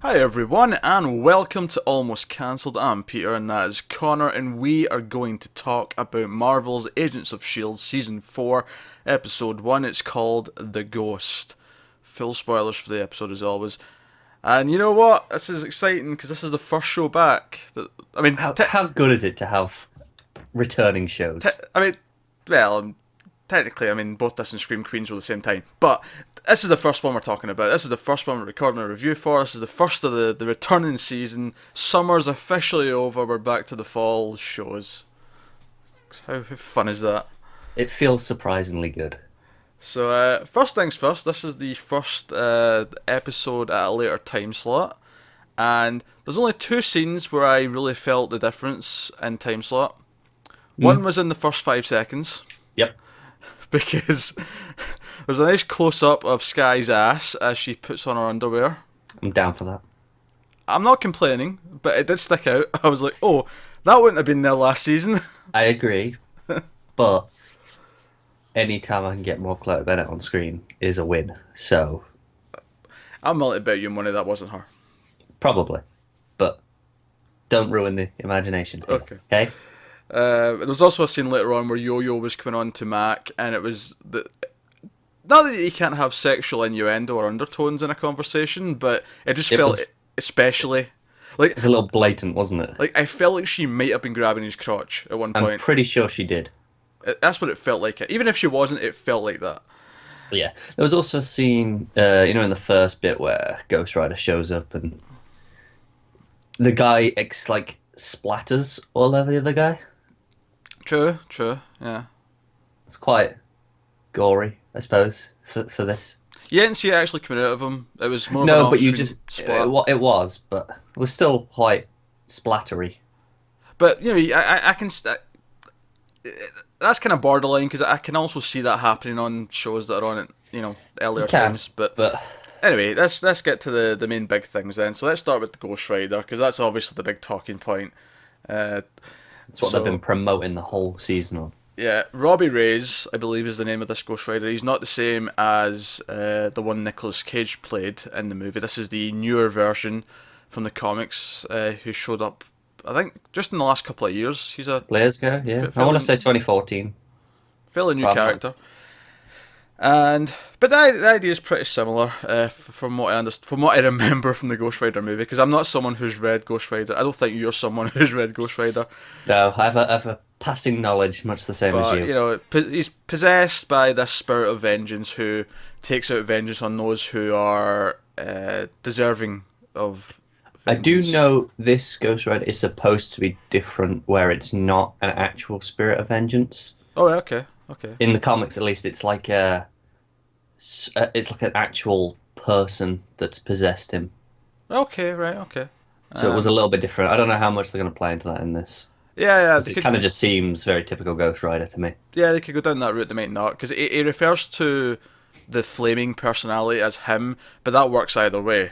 Hi everyone, and welcome to Almost Cancelled. I'm Peter, and that is Connor, and we are going to talk about Marvel's Agents of S.h.i.e.L.D. Season 4, Episode 1. It's called The Ghost. Full spoilers for the episode as always. And you know what? This is exciting, because this is the first show back. How good is it to have returning shows? Well, technically, both this and Scream Queens were the same time. But this is the first one we're talking about. This is the first one we're recording a review for. This is the first of the returning season. Summer's officially over. We're back to the fall shows. How fun is that? It feels surprisingly good. So, first things first, this is the first episode at a later time slot. And there's only two scenes where I really felt the difference in time slot. One was in the first 5 seconds. Yep. Because there's a nice close-up of Skye's ass as she puts on her underwear. I'm down for that. I'm not complaining, but it did stick out. I was like, oh, that wouldn't have been there last season. I agree, but anytime I can get more Claire Bennett on screen is a win, so... I'm willing to bet you money that wasn't her. Probably, but don't ruin the imagination. Okay. Okay? There was also a scene later on where Yo-Yo was coming on to Mac, and it was... Not that you can't have sexual innuendo or undertones in a conversation, but it just felt especially... It was a little blatant, wasn't it? Like, I felt like she might have been grabbing his crotch at one point. I'm pretty sure she did. That's what it felt like. Even if she wasn't, it felt like that. Yeah. There was also a scene, in the first bit where Ghost Rider shows up and the guy, splatters all over the other guy. True, yeah. It's quite gory, I suppose, for this. You didn't see it actually coming out of him. It was more no, of an but you off-screen just splat. it was, but it was still quite splattery. But I can. That's kind of borderline because I can also see that happening on shows that are on at earlier times. But anyway, let's get to the main big things then. So let's start with the Ghost Rider because that's obviously the big talking point. It's what they've been promoting the whole season on. Yeah, Robbie Reyes, I believe, is the name of this Ghost Rider. He's not the same as the one Nicolas Cage played in the movie. This is the newer version from the comics who showed up, I think, just in the last couple of years. He's a Players go, yeah. I want to say 2014. Fairly new character. But the idea is pretty similar from what I remember from the Ghost Rider movie. Because I'm not someone who's read Ghost Rider. I don't think you're someone who's read Ghost Rider. No, I have a passing knowledge, much the same as you. He's possessed by this spirit of vengeance who takes out vengeance on those who are deserving of vengeance. I do know this Ghost Rider is supposed to be different, where it's not an actual spirit of vengeance. Oh, okay. In the comics, at least, it's like an actual person that's possessed him. Okay. So it was a little bit different. I don't know how much they're going to play into that in this. Yeah. It kind of just seems very typical Ghost Rider to me. Yeah, they could go down that route. They might not, because he refers to the flaming personality as him, but that works either way.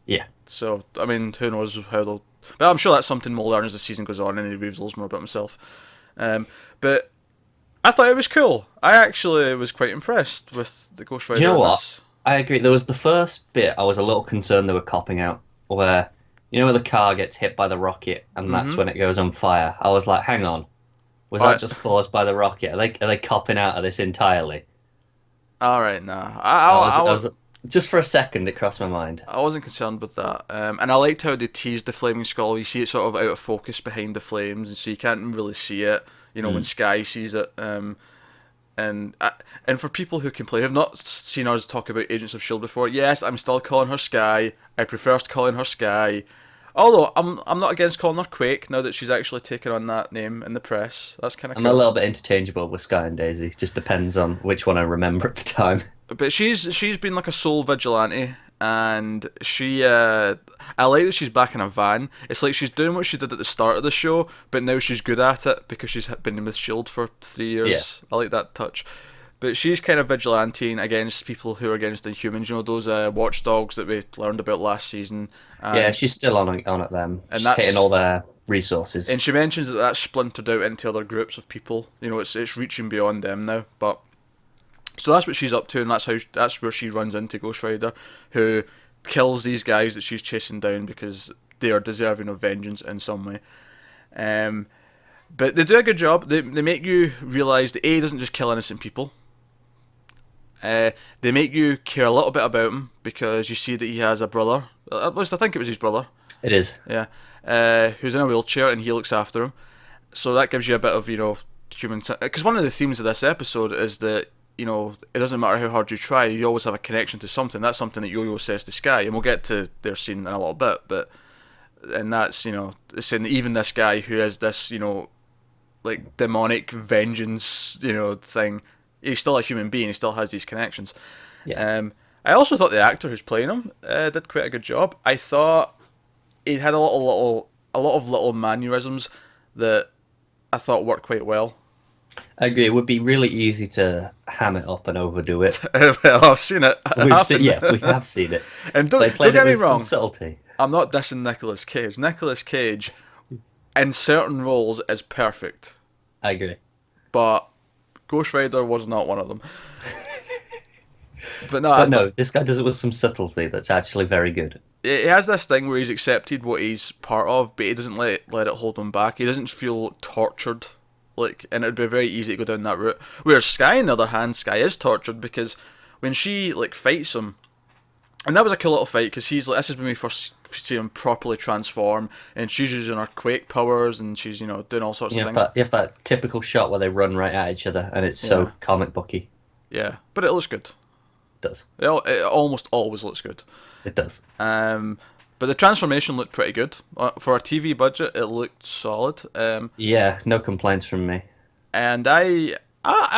Yeah. So who knows how they'll. But I'm sure that's something we'll learn as the season goes on, and he reveals more about himself. But I thought it was cool. I actually was quite impressed with the Ghost Rider. Do you know what? I agree. There was the first bit I was a little concerned they were copping out, where the car gets hit by the rocket and that's when it goes on fire. I was like, hang on, was that just caused by the rocket? Are they copping out of this entirely? All right, nah. I was just for a second it crossed my mind. I wasn't concerned with that, and I liked how they teased the flaming skull. You see it sort of out of focus behind the flames, and so you can't really see it. When Skye sees it, and for people who complain, have not seen us talk about Agents of S.h.i.e.L.D. before. Yes, I'm still calling her Skye. I prefer calling her Skye. Although I'm not against calling her Quake now that she's actually taken on that name in the press. That's kind of cool. I'm a little bit interchangeable with Skye and Daisy. Just depends on which one I remember at the time. But she's been like a soul vigilante, and I like that she's back in a van. It's like she's doing what she did at the start of the show, but now she's good at it because she's been with S.h.i.e.L.D. for 3 years. Yeah. I like that touch. But she's kind of vigilanting against people who are against Inhumans, those watchdogs that we learned about last season. Yeah, she's still on at them. And she's hitting all their resources. And she mentions that that's splintered out into other groups of people. It's reaching beyond them now. But so that's what she's up to, and that's where she runs into Ghost Rider, who kills these guys that she's chasing down because they are deserving of vengeance in some way. But they do a good job. They make you realise that A doesn't just kill innocent people. They make you care a little bit about him because you see that he has a brother. At least I think it was his brother. It is. Yeah. Who's in a wheelchair and he looks after him. So that gives you a bit of, human... Because one of the themes of this episode is that, it doesn't matter how hard you try, you always have a connection to something. That's something that Yo-Yo says to Sky, and we'll get to their scene in a little bit, and that's, saying that even this guy who has this, like, demonic vengeance, thing, he's still a human being, he still has these connections. Yeah. I also thought the actor who's playing him did quite a good job. I thought he had a lot of little mannerisms that I thought worked quite well. I agree. It would be really easy to ham it up and overdo it. Well, I've seen it. We have seen it. And don't get me wrong. Subtlety. I'm not dissing Nicolas Cage. Nicolas Cage, in certain roles, is perfect. I agree. But Ghost Rider was not one of them. But this guy does it with some subtlety that's actually very good. He has this thing where he's accepted what he's part of, but he doesn't let it hold him back. He doesn't feel tortured, and it'd be very easy to go down that route. Whereas Sky, on the other hand, Sky is tortured because when she fights him, and that was a cool little fight because this is when we first see him properly transform, and she's using her Quake powers, and she's doing all sorts of things. You have that typical shot where they run right at each other, and it's so comic booky. Yeah, but it looks good. It does. It almost always looks good. It does. But the transformation looked pretty good. For a TV budget, it looked solid. Yeah, no complaints from me. And I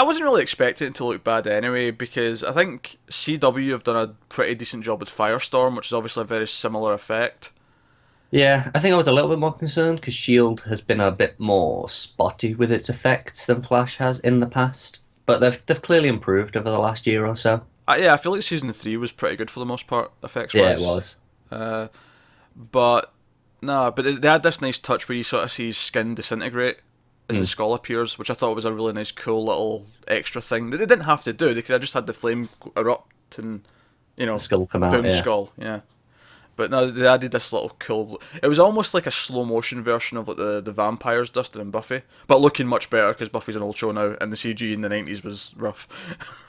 wasn't really expecting it to look bad anyway, because I think CW have done a pretty decent job with Firestorm, which is obviously a very similar effect. Yeah, I think I was a little bit more concerned because S.h.i.e.L.D. has been a bit more spotty with its effects than Flash has in the past. But they've clearly improved over the last year or so. Yeah, I feel like Season 3 was pretty good for the most part, effects-wise. Yeah, it was. But they had this nice touch where you sort of see his skin disintegrate as the skull appears, which I thought was a really nice, cool little extra thing that they didn't have to do. They could have just had the flame erupt and, the skull come out, boom, skull, yeah. But no, they added this little cool... It was almost like a slow-motion version of the vampires Dustin and Buffy, but looking much better because Buffy's an old show now, and the CG in the 90s was rough.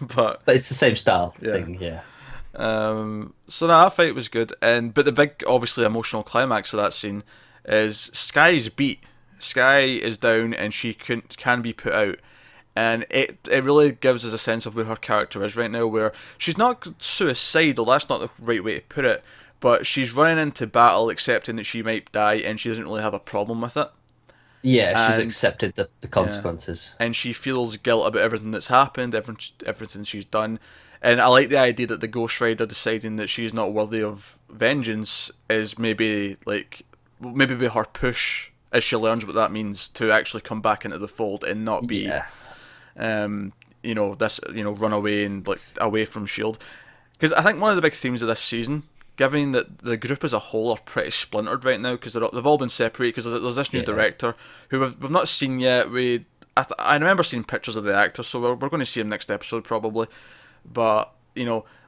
but it's the same style thing, yeah. So that fight was good, but the big, obviously, emotional climax of that scene is Sky's beat. Sky is down, and she can be put out. And it really gives us a sense of where her character is right now, where she's not suicidal, that's not the right way to put it, but she's running into battle accepting that she might die, and she doesn't really have a problem with it. Yeah, she's accepted the consequences. Yeah. And she feels guilt about everything that's happened, everything she's done. And I like the idea that the Ghost Rider deciding that she's not worthy of vengeance is maybe be her push as she learns what that means to actually come back into the fold and not be, run away and away from S.h.i.e.L.D. Because I think one of the big themes of this season, given that the group as a whole are pretty splintered right now, because they've all been separated, because there's this new director who we've not seen yet. I remember seeing pictures of the actor, so we're going to see him next episode probably. But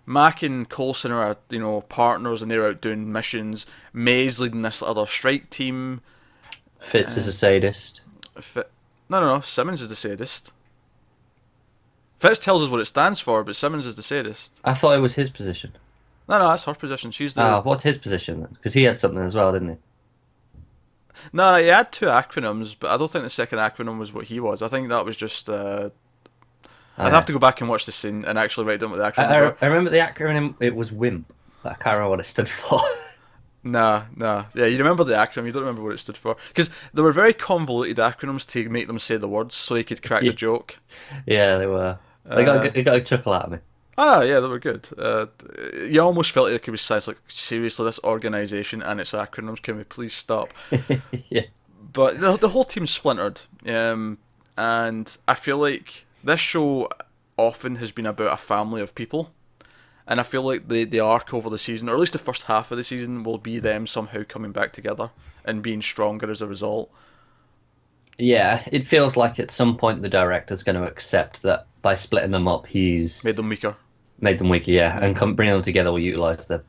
Mac and Coulson are partners, and they're out doing missions. May's leading this other strike team. Fitz is a sadist. No, Simmons is the sadist. Fitz tells us what it stands for, but Simmons is the sadist. I thought it was his position. No, that's her position. She's the... what's his position then? Because he had something as well, didn't he? No, he had two acronyms, but I don't think the second acronym was what he was. I think that was just... I'd have to go back and watch the scene and actually write down what the acronym were. I remember the acronym, it was WIMP, but I can't remember what it stood for. Nah. Yeah, you remember the acronym, you don't remember what it stood for. Because they were very convoluted acronyms to make them say the words so you could crack the joke. Yeah, they were. They got a chuckle out of me. Oh, yeah, they were good. You almost felt like it was seriously, this organisation and its acronyms, can we please stop? Yeah. But the whole team's splintered. And I feel like this show often has been about a family of people. And I feel like the arc over the season, or at least the first half of the season, will be them somehow coming back together and being stronger as a result. Yeah, it feels like at some point the director's going to accept that by splitting them up, he's... Made them weaker. Made them weaker, yeah. And bringing them together will utilise the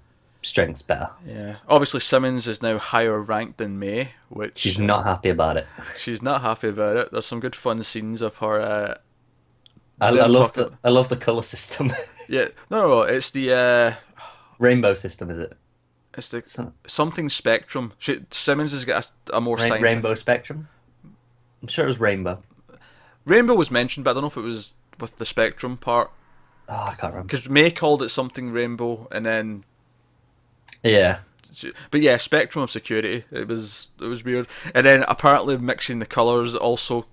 strength's better. Yeah. Obviously, Simmons is now higher ranked than May, which She's not happy about it. she's not happy about it. There's some good fun scenes of her. I Them love talking. the color system. Yeah. No. It's the. Rainbow system, is it? It's the something spectrum. Simmons has got a more scientific. Rainbow spectrum. I'm sure it was rainbow. Rainbow was mentioned, but I don't know if it was with the spectrum part. Oh, I can't remember. Because May called it something rainbow, and then. Yeah. But yeah, spectrum of security. It was weird, and then apparently mixing the colours also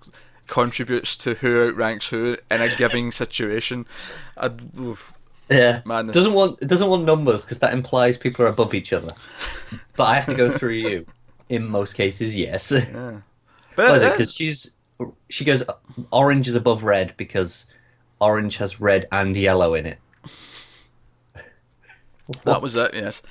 contributes to who outranks who in a giving situation. Yeah, madness. It doesn't want numbers because that implies people are above each other. But I have to go through you. In most cases, yes. Yeah. But what is it? Because she goes orange is above red because orange has red and yellow in it. That was it, yes.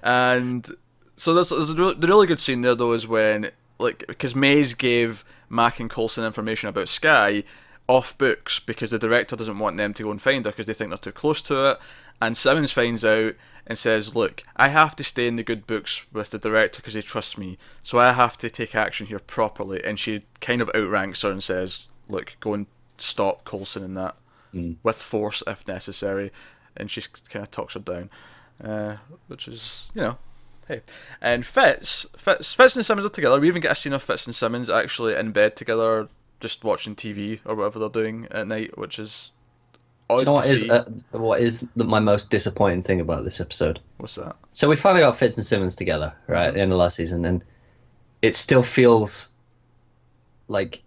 And so there's the really good scene there though is when because Maze gave Mac and Coulson information about s.h.i.e.L.D. off books because the director doesn't want them to go and find her because they think they're too close to it, and Simmons finds out and says, look, I have to stay in the good books with the director because he trusts me, so I have to take action here properly, and she kind of outranks her and says, look, go and stop Coulson in that with force if necessary, and she kind of talks her down, which is, hey. And Fitz and Simmons are together. We even get a scene of Fitz and Simmons actually in bed together just watching TV or whatever they're doing at night, which is odd. Do you know what is my most disappointing thing about this episode? What's that? So we finally got Fitz and Simmons together, right, at the end of last season, and it still feels like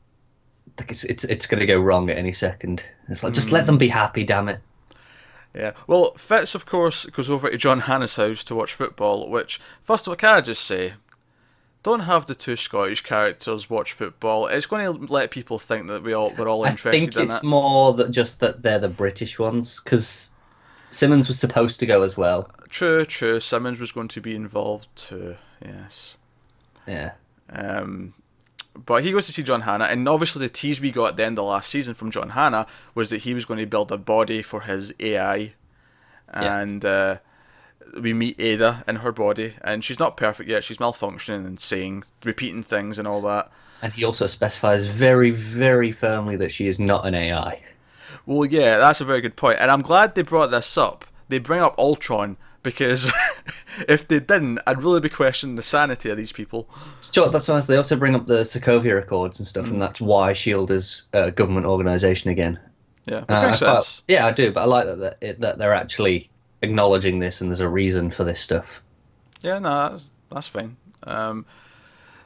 it's going to go wrong at any second. It's like, just let them be happy, damn it. Yeah. Well, Fitz, of course, goes over to John Hannah's house to watch football, which, first of all, can I just say, don't have the two Scottish characters watch football. It's going to let people think that we're all interested in it. I think it's more that just that they're the British ones, because Simmons was supposed to go as well. True. Simmons was going to be involved too, yes. Yeah. But he goes to see John Hannah, and obviously the tease we got at the end of last season from John Hannah was that he was going to build a body for his AI. And we meet Ada in her body, and she's not perfect yet. She's malfunctioning and repeating things and all that. And he also specifies very, very firmly that she is not an AI. Well, yeah, that's a very good point. And I'm glad they brought this up. They bring up Ultron, because if they didn't, I'd really be questioning the sanity of these people. Sure, that's nice. They also bring up the Sokovia Accords and stuff, and that's why S.h.i.e.L.D. is a government organisation again. Yeah, makes sense. Yeah, I do, but I like that they're actually acknowledging this, and there's a reason for this stuff. Yeah, no, that's fine.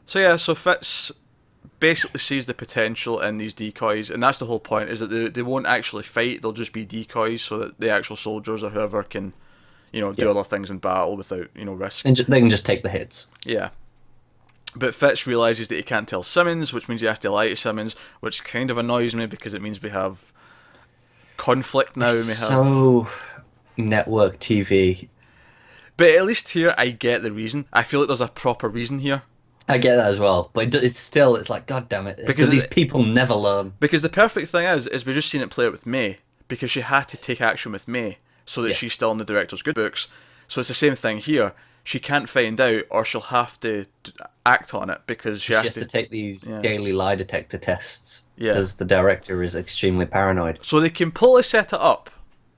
So Fitz basically sees the potential in these decoys, and that's the whole point, is that they won't actually fight, they'll just be decoys so that the actual soldiers or whoever can, do other things in battle without, risk. And they can just take the hits. Yeah. But Fitz realises that he can't tell Simmons, which means he has to lie to Simmons, which kind of annoys me because it means we have conflict now. So network TV. But at least here I get the reason. I feel like there's a proper reason here. I get that as well, but it's like, god damn it, because these people never learn. Because the perfect thing is we've just seen it play out with May, because she had to take action with May so that she's still in the director's good books. So it's the same thing here. She can't find out, or she'll have to act on it because she has to take these daily lie detector tests. Yeah, because the director is extremely paranoid. So they completely set it up.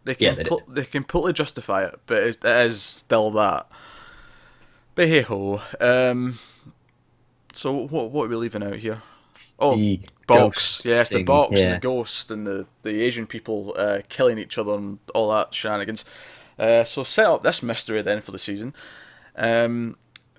They completely justify it, but it is still that. But hey ho. So what are we leaving out here? Oh, the box. Yes, the box and the ghost and the Asian people killing each other and all that shenanigans. So set up this mystery then for the season.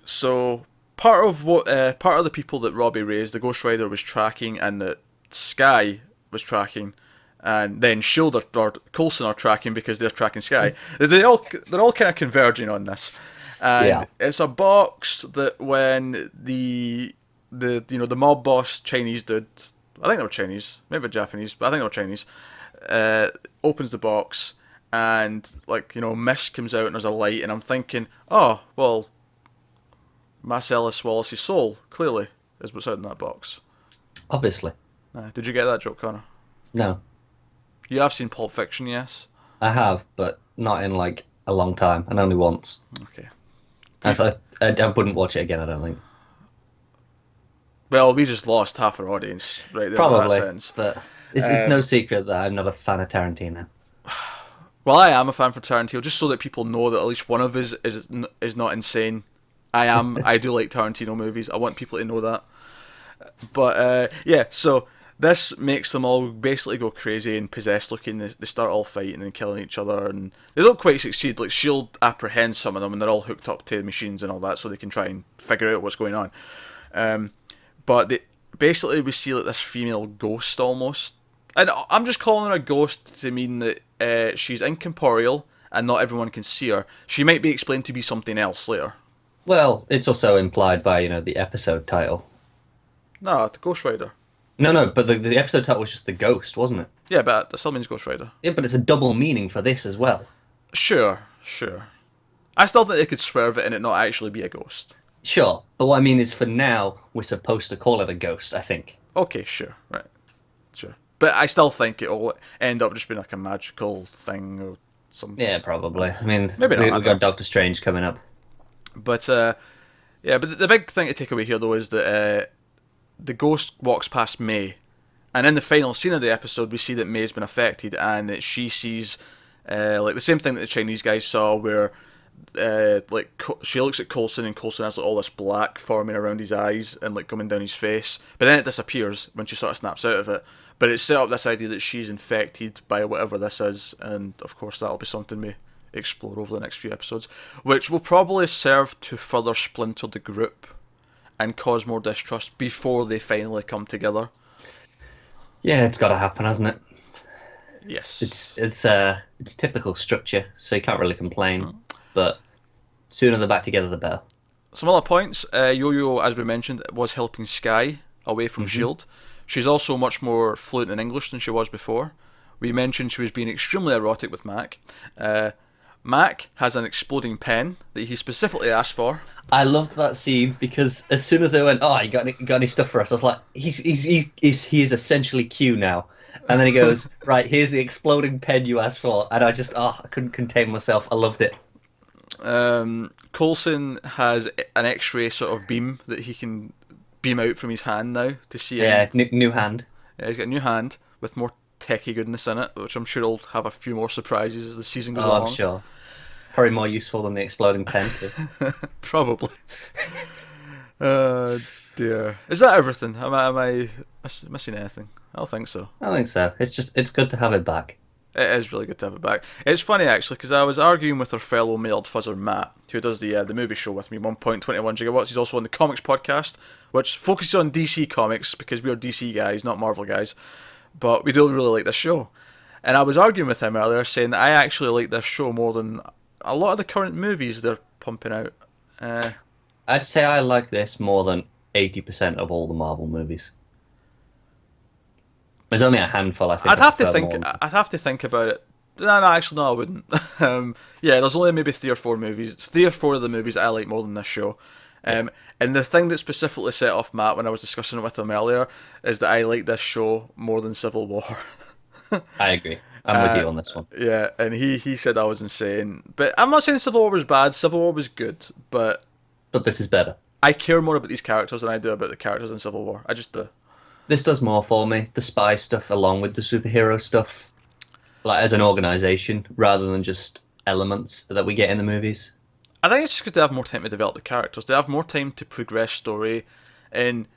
So part of the people that Robbie raised, the Ghost Rider was tracking, and that s.h.i.e.L.D. was tracking, and then S.h.i.e.L.D. or Coulson are tracking because they're tracking s.h.i.e.L.D. They're all kind of converging on this. And it's a box that when the mob boss Chinese dude, I think they were Chinese, maybe Japanese, but I think they were Chinese, opens the box, and mist comes out and there's a light, and I'm thinking, oh well, Marcellus Wallace's soul clearly is what's out in that box. Obviously. Did you get that joke, Connor? No. You have seen Pulp Fiction, yes? I have, but not in a long time, and only once. Okay. I wouldn't watch it again, I don't think. Well, we just lost half our audience right there in that Probably, sense. but it's no secret that I'm not a fan of Tarantino. Well, I am a fan for Tarantino, just so that people know that at least one of us is not insane. I am. I do like Tarantino movies. I want people to know that. But yeah, so this makes them all basically go crazy and possessed looking. They start all fighting and killing each other, and they don't quite succeed. Like S.h.i.e.L.D. apprehends some of them, and they're all hooked up to machines and all that, so they can try and figure out what's going on. But basically, we see like this female ghost almost, and I'm just calling her a ghost to mean that she's incorporeal and not everyone can see her. She might be explained to be something else later. Well, it's also implied by, the episode title. No, the Ghost Rider. No, but the episode title was just the ghost, wasn't it? Yeah, but that still means Ghost Rider. Yeah, but it's a double meaning for this as well. Sure. I still think they could swerve it and it not actually be a ghost. Sure, but what I mean is for now, we're supposed to call it a ghost, I think. Okay, sure, right. Sure. But I still think it'll end up just being like a magical thing or something. Yeah, probably. I mean, maybe not. We've got Doctor Strange coming up. But, yeah, but the big thing to take away here, though, is that the ghost walks past May. And in the final scene of the episode, we see that May's been affected and that she sees, like, the same thing that the Chinese guys saw where... she looks at Coulson and Coulson has like, all this black forming around his eyes and like coming down his face, but then it disappears when she sort of snaps out of it. But it's set up this idea that she's infected by whatever this is, and of course that'll be something we explore over the next few episodes, which will probably serve to further splinter the group and cause more distrust before they finally come together. Yeah, it's got to happen, hasn't it? Yes, it's typical structure, so you can't really complain. But sooner they're back together, the better. Some other points. Yo-Yo, as we mentioned, was helping S.h.i.e.L.D. away from S.h.i.e.L.D. She's also much more fluent in English than she was before. We mentioned she was being extremely erotic with Mac. Mac has an exploding pen that he specifically asked for. I loved that scene because as soon as they went, "Oh, you got any stuff for us?" I was like, he is essentially Q now. And then he goes, "Right, here's the exploding pen you asked for," and I couldn't contain myself. I loved it. Coulson has an X-ray sort of beam that he can beam out from his hand now to see. Yeah, new hand. Yeah, he's got a new hand with more techie goodness in it, which I'm sure will have a few more surprises as the season goes along. I'm sure. Probably more useful than the exploding pen too. Probably. Dear. Is that everything? Am I missing anything? I don't think so. I think so. It's good to have it back. It is really good to have it back. It's funny, actually, because I was arguing with our fellow mailed fuzzer, Matt, who does the movie show with me, 1.21 Gigawatts. He's also on the Comics Podcast, which focuses on DC Comics, because we are DC guys, not Marvel guys. But we do really like this show. And I was arguing with him earlier, saying that I actually like this show more than a lot of the current movies they're pumping out. I'd say I like this more than 80% of all the Marvel movies. There's only a handful, I think. I'd have to think about it. No, actually, no, I wouldn't. Yeah, there's only maybe 3 or 4 movies. 3 or 4 of the movies I like more than this show. And the thing that specifically set off Matt when I was discussing it with him earlier is that I like this show more than Civil War. I agree. I'm with you on this one. Yeah, and he said I was insane. But I'm not saying Civil War was bad. Civil War was good, but this is better. I care more about these characters than I do about the characters in Civil War. I just do. This does more for me. The spy stuff along with the superhero stuff. Like as an organisation, rather than just elements that we get in the movies. I think it's just because they have more time to develop the characters. They have more time to progress story. And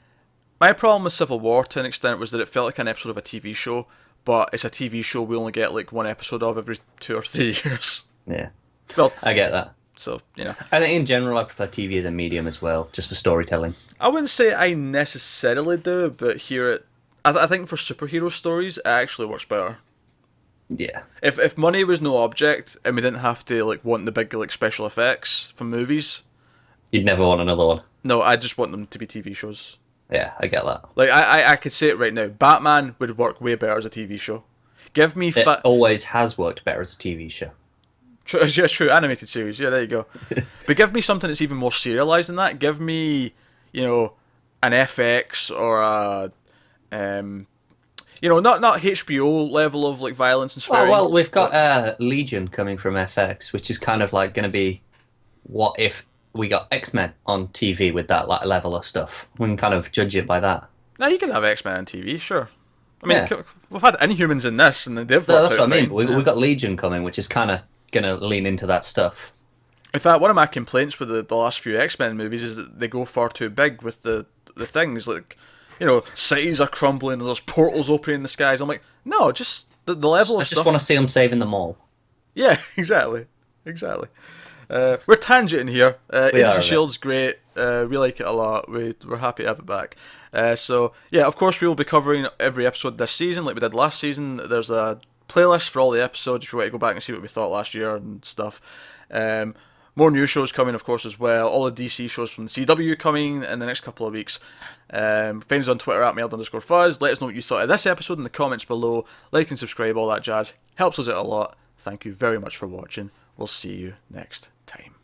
my problem with Civil War, to an extent, was that it felt like an episode of a TV show, but it's a TV show we only get like 1 episode of every 2 or 3 years. Yeah. Well, I get that. So, I think in general I prefer TV as a medium as well, just for storytelling. I wouldn't say I necessarily do, but here I think for superhero stories, it actually works better. Yeah. If money was no object and we didn't have to like want the big like special effects from movies, you'd never want another one. No, I just want them to be TV shows. Yeah, I get that. Like I could say it right now. Batman would work way better as a TV show. Give me it always has worked better as a TV show. True, yeah, true. Animated series. Yeah, there you go. But give me something that's even more serialized than that. Give me, an FX or a, not HBO level of like violence and swearing. Well, we've got Legion coming from FX, which is kind of like going to be what if we got X-Men on TV with that like level of stuff. We can kind of judge it by that. Now you can have X-Men on TV, sure. I mean, Yeah, we've had Inhumans in this, and they've worked that's out what I mean. fine. We Yeah. we got Legion coming, which is kind of gonna lean into that stuff. In fact, one of my complaints with the last few X-Men movies is that they go far too big with the things. Like, cities are crumbling, there's portals opening in the skies. I'm like, no, just the level I of just stuff. want to see them saving them all. Yeah, exactly. Exactly. We're tangenting here. We Agents are of a bit. S.h.i.e.L.D.'s great. We like it a lot. We're happy to have it back. So, yeah, of course, we will be covering every episode this season like we did last season. There's a playlist for all the episodes if you want to go back and see what we thought last year and stuff. More new shows coming, of course, as well. All the DC shows from the CW coming in the next couple of weeks. Find us on Twitter at @mailed_fuzz. Let us know what you thought of this episode in the comments below. Like and subscribe, all that jazz. Helps us out a lot. Thank you very much for watching. We'll see you next time.